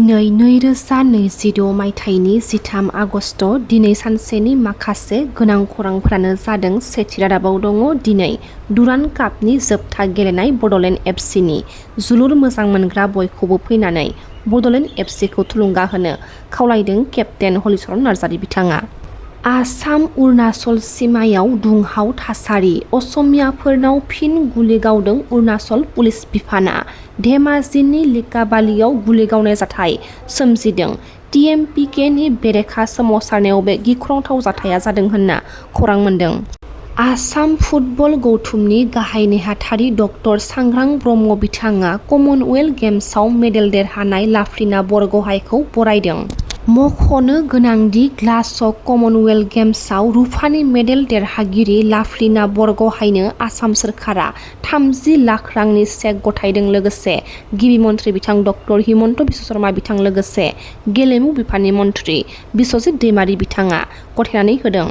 दिनै 2026 मायथाइनि 13 आगस्ट दिनै सानसेनि माखासे गोनां खौरांफोरानो जादों। सेथि रादाबाव दङ दिनै डुरान्ड कापनि जोबथा गेलेनाय बडलेण्ड एफसिनि जोलुर मोजां मोनग्रा बयखौबो फैनानै बडलेण्ड एफसिखौ थुलुंगा होनो खावलायदों केप्टेन हलिचरन नार्जारि बिथाङा। आसाम अरुणाचल सिमायाव दुंहाव थासारि, असमियाफोरनाव फिन गुलि गावदों अरुणाचल पुलिस बिफाना। धेमाजिनि लिकाबालियाव गुलि गावनाय जाथाय सोमजिदों। टिएमपिकेनि बेरेखा सोमावसारनायाव बे गिख्रंथाव जाथाया जादों होनना खौरां मोन्दों। आसाम फुटबल गौथुमनि गाहाय नेहाथारि डक्टर सांग्रां ब्रह्म बिथाङा कमनवेल्थ गेम्सआव मेडेल देरहानाय लाभलिना बरग'हाइखौ बरायदों। मख'नो गोनांदि ग्लासग'व कमनवेल्थ गेम्सआव रुफानि मेडेल देरहागिरि लाभलिना बरग'हाइनो आसाम सोरखारा 30 लाख रांनि चेक गथायदों। लोगोसे गिबि मन्थ्रि बिथां डक्टर हिमन्त बिश्व शर्मा बिथां लोगोसे गेलेमु बिफाननि मन्थ्रि बिश्वजित दैमारि बिथाङा गथायनानै होदों।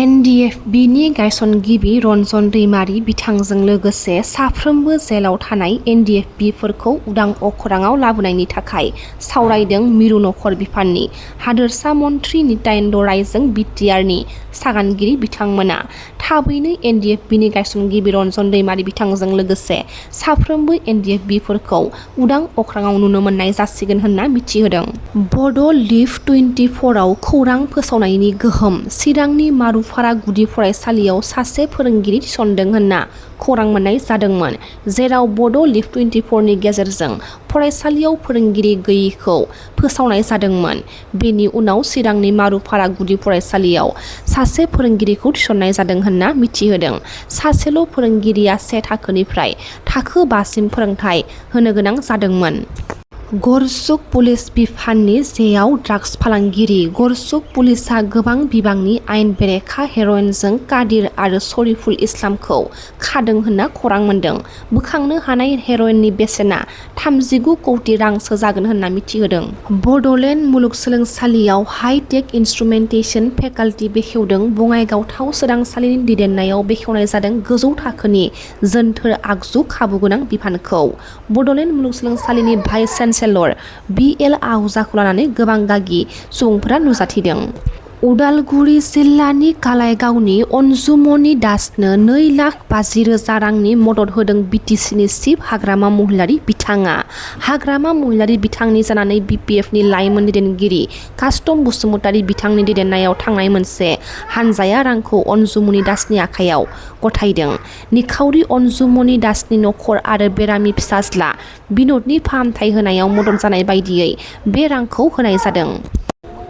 एनडिएफबिनि गायसनगिरि रन्जन दैमारि बिथांजों लोगोसे साफ्रोमबो जेलाव थानाय एनडिएफबिफोरखौ उदां अख्राङाव लाबोनायनि थाखाय सावरायदों मिरु नखर बिफाननि हादोरसा मन्थ्रि नित्यानन्द रायजों बिटिआरनि सागानगिरि बिथांमोना थाबैनो एनडिएफबिनि गायसनगिरि रन्जन दैमारि बिथांजों लोगोसे साफ्रोमबो एनडिएफबिफोरखौ उदां अख्राङाव नुनो मोननाय जासिगोन होनना मिथिहोदों। बड' लिभ 24आव खौरां फोसावनायनि गोहोम, चिरांनि मारुफारा गुदि फरायसालियाव सासे फोरोंगिरि थिसनदों होनना खौरां मोननाय जादोंमोन, जेराव बड' लिभ 24नि गेजेरजों फरायसालियाव फोरोंगिरि गैयैखौ फोसावनाय जादोंमोन। बेनि उनाव चिरांनि मारुफारा गुदि फरायसालियाव सासे फोरोंगिरिखौ थिसननाय जादों होनना मिथिहोदों। सासेल' फोरोंगिरिया से थाखोनिफ्राय थाखो 5 सिम फोरोंथाय होनो गोनां जादोंमोन। गरसुक पुलिस बिफाननि जेआव ड्राग्स फालांगिरि, गरसुक पुलिसआ गोबां बिबांनि आयेन बेरेखा हेर'इनजों कादिर आरो शरीफुल इस्लामखौ खादों होनना खौरां मोन्दों। बोखांनो हानाय हेर'इननि बेसेना 39 कौटि रांसो जागोन होनना मिथिहोदों। बड'लेण्ड मुलुगसोलोंसालियाव हाइ-टेक इन्स्ट्रुमेन्टेसन फेकाल्टि बेखेवदों। बङाइगाव थाव सोदांसालिनि दैदेननायाव बेखेवनाय जादों गोजौ थाखोनि जोनथोर आगजु खाबुगोनां बिफानखौ। बड'लेण्ड मुलुगसोलोंसालिनि भाइस चेन्सेलर बिएल आहूजाखौ लानानै गोबां गागि सुबुंफोरा नुजाथिदों। उदालगुरि जिल्लानि कालाइगावनि अनजुमनि दासनो 2,50,000 रांनि मदद होदों बिटिसिनि चिफ हाग्रामा महिलारि बिथाङा। हाग्रामा महिलारि बिथांनि जानानै बिपिएफनि लाइमोन दैदेनगिरि कास्टम बसुमतारी बिथांनि दैदेननायाव थांनाय मोनसे हानजाया रांखौ अनजुमनि दासनि आखायाव गथायदों। निखावरि अनजुमनि दासनि नखर आरो बेरामि फिसाज्ला बिन'दनि फाहामथाय होनायाव मदद जानाय बायदियै बे रांखौ होनाय जादों।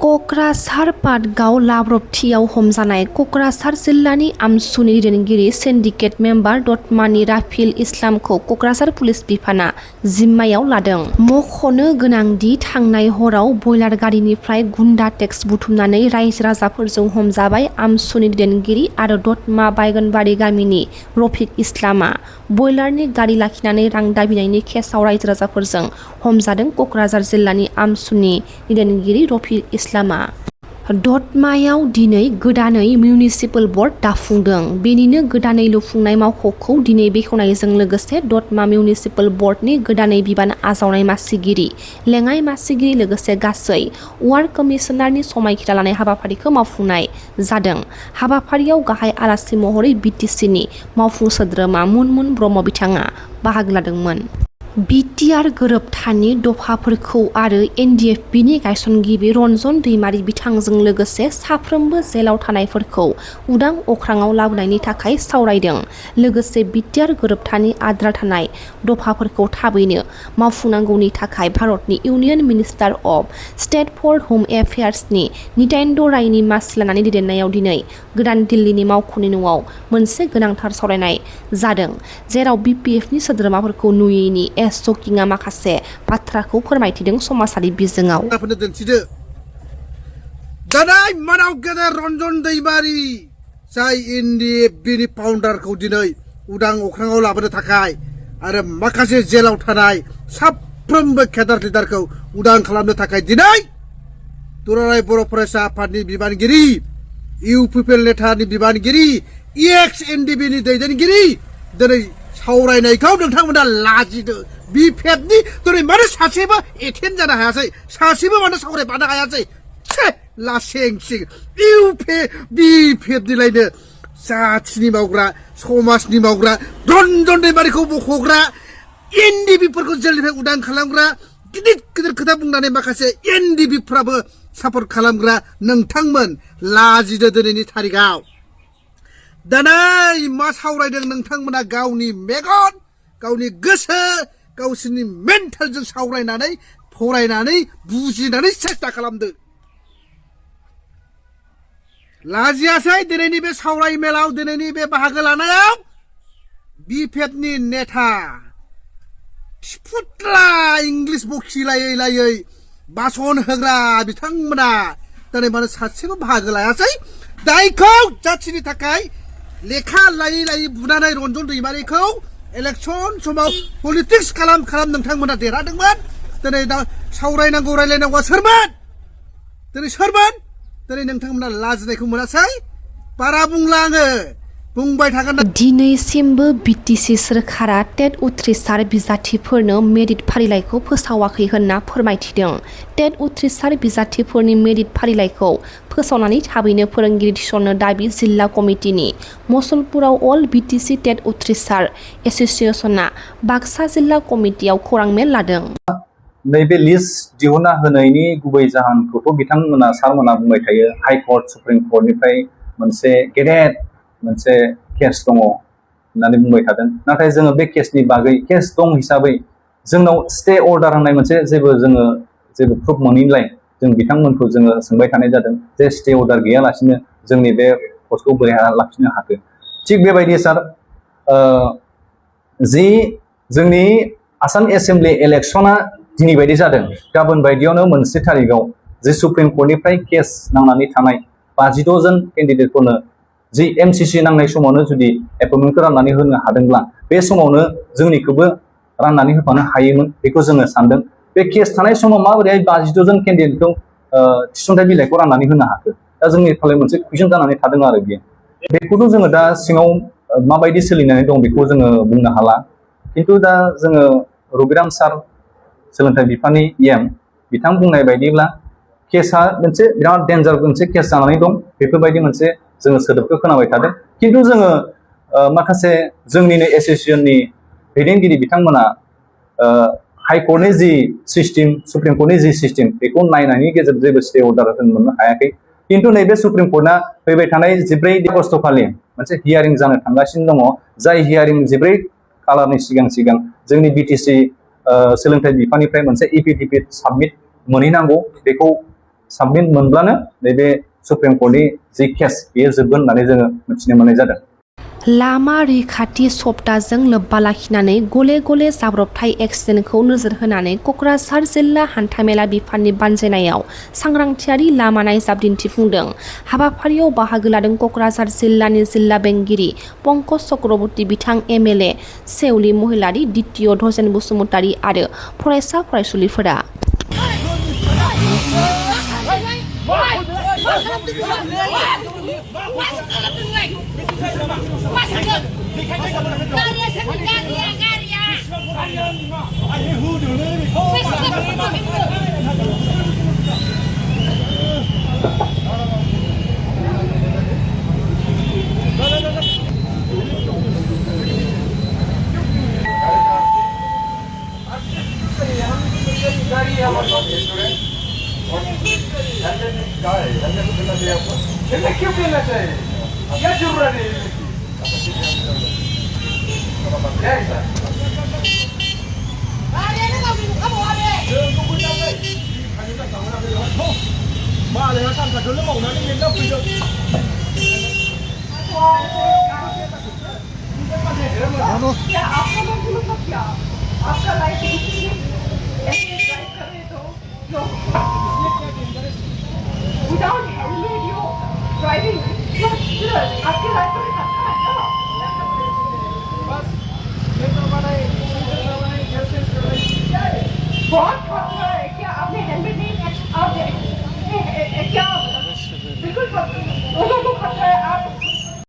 कक्राझार पाटगाव लाब्रबथियाव हमजानाय कक्राझार जिल्लानि आमसुनि दैदेनगिरि सिन्डिकेट मेम्बार दतमानि राफिल इस्लामखौ कक्राझार पुलिस बिफाना जिम्मायाव लादों। मख'नो गोनांदि थांनाय हराव बयलार गारिनिफ्राय गुन्डा टेक्स बुथुमनानै रायजो राजाफोरजों हमजाबाय आमसुनि दैदेनगिरि आरो दतमा बायगनबारि गामिनि रफिक इस्लामआ। बयलारनि गारि लाखिनानै रां दाबिनायनि केसाव रायजो राजाफोरजों हमजादों कक्राझार जिल्लानि आमसुनि दैदेनगिरि रफिक इस्लामआ। दतमायाव दिनै गोदानै मिउनिसिपेल बर्ड दाफुंदों। बेनिनो गोदानै लुफुंनाय मावख'खौ दिनै बेखेवनायजों लोगोसे दतमा मिउनिसिपेल बर्डनि गोदानै बिबान आजावनाय मासिगिरि, लेङाइ मासिगिरि लोगोसे गासै वार्ड कमिसनारनि समायखिरा लानाय हाबाफारिखौ मावफुंनाय जादों। हाबाफारियाव गाहाय आलासि महरै बिटिसिनि मावफुं सोद्रोमा मुनमुन ब्रह्म बिथाङा बाहागो लादोंमोन। बिटिआर गोरोबथानि दफाफोरखौ आरो एनडिएफबिनि गायसनगिरि रन्जन दैमारि बिथांजों लोगोसे साफ्रोमबो जेलाव थानायफोरखौ उदां अख्राङाव लाबोनायनि थाखाय सावरायदों। लोगोसे बिटिआर गोरोबथानि आद्रा थानाय दफाफोरखौ थाबैनो मावफुंनांगौनि थाखाय भारतनि union minister of state for home एफेयार्सनि नित्यानन्द रायनि मासि लानानै दैदेननायाव दिनै गोदान दिल्लीनि मावख'नि न'आव मोनसे गोनांथार सावरायनाय जादों, जेराव बिपिएफनि सोद्रोमाफोरखौ नुयैनि एस जकिंआ माखासे बाथ्राखौ फोरमायथिदों समाजारि बिजोङाव। दानाय मानाव गेदेर रन्जन दैमारि जाय एनडिएफबिनि फाउन्डारखौ दिनै उदां अख्राङाव लाबोनो थाखाय आरो माखासे जेलाव थानाय साफ्रोमबो केडार लिडारखौ उदां खालामनो थाखाय दिनै दुलाराय बर' फरायसा आफादनि बिबानगिरि, इउ पिपिएल नेतानि बिबानगिरि, एक्स एनडिबिनि दैदेनगिरि दिनै सावरायनायखौ नोंथांमोना लाजिदो बिफेबनि दिनै मानो सासेबो एटेन्ड जानो हायासै सासेबो मानो सावरायफानो हायासै छे लासेंसिं बिफेबनिलायनो जाथिनि मावग्रा समाजनि मावग्रा रन्जन दैमारिखौ बख'ग्रा एनडिबिफोरखौ जेलनिफ्राय उदां खालामग्रा गिदिर गिदिर खोथा बुंनानै माखासे एनडिबिफ्राबो सापर्ट खालामग्रा नोंथांमोन लाजिदो दिनैनि थारिखआव दानाय मा सावरायदों नोंथांमोना गावनि मेगन गावनि गोसो गावसोरनि मेन्टेलजों सावरायनानै फरायनानै बुजिनानै सेस्था खालामदो लाजियासै दिनैनि बे सावराय मेलाव दिनैनि बे बाहागो लानायाव बिफेबनि नेता फुटला इंलिश बखिलायै लायै बासन होग्रा बिथांमोना दिनै मानो सासेबो बाहागो लायासै दायखौ जाथिनि थाखाय लेखा लायै लायै बुनानै रन्जन दैमारिखौ इलेक्सन समाव पलिटिक्स खालाम नोंथांमोना देरहादोंमोन दिनै दा सावरायनांगौ रायलायनांगौआ सोरमोन दिनै नोंथांमोना लाजिनायखौ मोनासै बारा बुंला आङो बुंबाय थागोन दिनैसिमबो बिटिसि सोरखारा टेट उथ्रिसार बिजाथिफोरनो मेरिट फारिलाइखौ फोसावाखै होनना फोरमायथिदों टेट उथ्रिसार बिजाथिफोरनि मेरिट फारिलाइखौ फोसावनानै थाबैनो फोरोंगिरि थिसननो दाबि जिल्ला कमिटिनि मसलपुराव अल बिटिसि टेट उथ्रिसार एसोसिएशनआ बाक्सा जिल्ला कमिटियाव खौरां मेल लादों नैबे लिस्ट दिहुनना होनायनि गुबै जाहोनखौथ' बिथांमोना सारमोना बुंबाय थायो हाइकर्ट सुप्रिम कर्टनिफ्राय मोनसे गेदेर मोनसे केस दङ होननानै बुंबाय थादों नाथाय जोङो बे केसनि बागै केस दं हिसाबै जोंनाव स्टे अर्डार होननाय मोनसे जेबो प्रुफ मोनैलाय जों बिथांमोनखौ जोङो सोंबाय थानाय जादों जे स्टे अर्डार गैयालासिनो जोंनि बे पस्टखौ बोरै लाखिनो हाखो थिग बेबायदि सार जि जोंनि आसाम एसेम्बलि इलेक्सना दिनै बायदि जादों गाबोन बायदियावनो मोनसे थारिखआव जे सुप्रिम कर्टनिफ्राय केस नांनानै थानाय 52 जन केन्डिडेटफोरनो जि एमसिसि नांनाय समावनो जुदि एपइन्टमेन्टखौ राननानै होनो हादोंब्ला बे समावनो जोंनिखौबो राननानै होफानो हायोमोन बेखौ जोङो सानदों बे केस थानाय समाव माबोरैहाय 52 जन केन्डिडेटखौ थिसनथाइ बिलाइखौ राननानै होनो हाखो दा जोंनि थाखाय मोनसे कुइसन जानानै थादों आरो बेखौथ' जोङो दा सिङाव माबायदि सोलिनानै दं बेखौ जोङो बुंनो हाला खिन्थु दा जोङो रबिराम सार सोलोंथाइ बिफाननि बिथां बुंनाय बायदिब्ला केसा मोनसे बिराद डेन्जार मोनसे केस जानानै दं बेफोरबायदि मोनसे जोङो सोदोबखौ खोनाबाय थादों खिन्थु जोङो माखासे जोंनिनो एसोसिएशननि दैदेनगिरि बिथांमोना हाइकर्टनि जि सिस्टेम सुप्रिम कर्टनि जि सिस्टेम बेखौ नायनायनि गेजेरजों जेबो स्टे अर्डार मोननो हायाखै खिन्थु नैबे सुप्रिम कर्टआ फैबाय थानाय 14 आगस्तखालि मोनसे हियारिं जानो थांगासिनो दङ जाय हियारिं 14 खालारनि सिगां जोंनि बिटिसि सोलोंथाइ बिफाननिफ्राय मोनसे एफिडेभिट साबमिट मोनहैनांगौ बेखौ साबमिट मोनब्लानो नैबे सुप्रिम कर्टनि जि केस बेयो जोबगोन होननानै जोङो मिथिनो मोननाय जादों लामा रैखाथि सप्ताजों लोब्बा लाखिनानै गले गले जाब्रबथाय एक्सिडेन्टखौ नोजोर होनानै क'क्राझार जिल्ला हान्थामेला बिफाननि बानजायनायाव सांग्रांथियारि लामा नायजाब दिन्थिफुंदों हाबाफारियाव बाहागो लादों क'क्राझार जिल्लानि जिल्ला बेंगिरि पंकज चक्रवर्ती बिथां एमएलए सेउलि महिलारि द्वितीय धजेन बसुमतारी आरो फरायसा फरायसुलिफोरा क्यों देना चाहिए क्या जरूरत है आपका लाइफ ऐसे ड्राइव कर रहे तो विदाउट हेलमेट यू ड्राइविंग आपके लाइफ में खतरा है ना बस ये तो बहुत खतरा है क्या आपने हेलमेट नहीं आप क्या बिल्कुल लोगों को खतरा है आप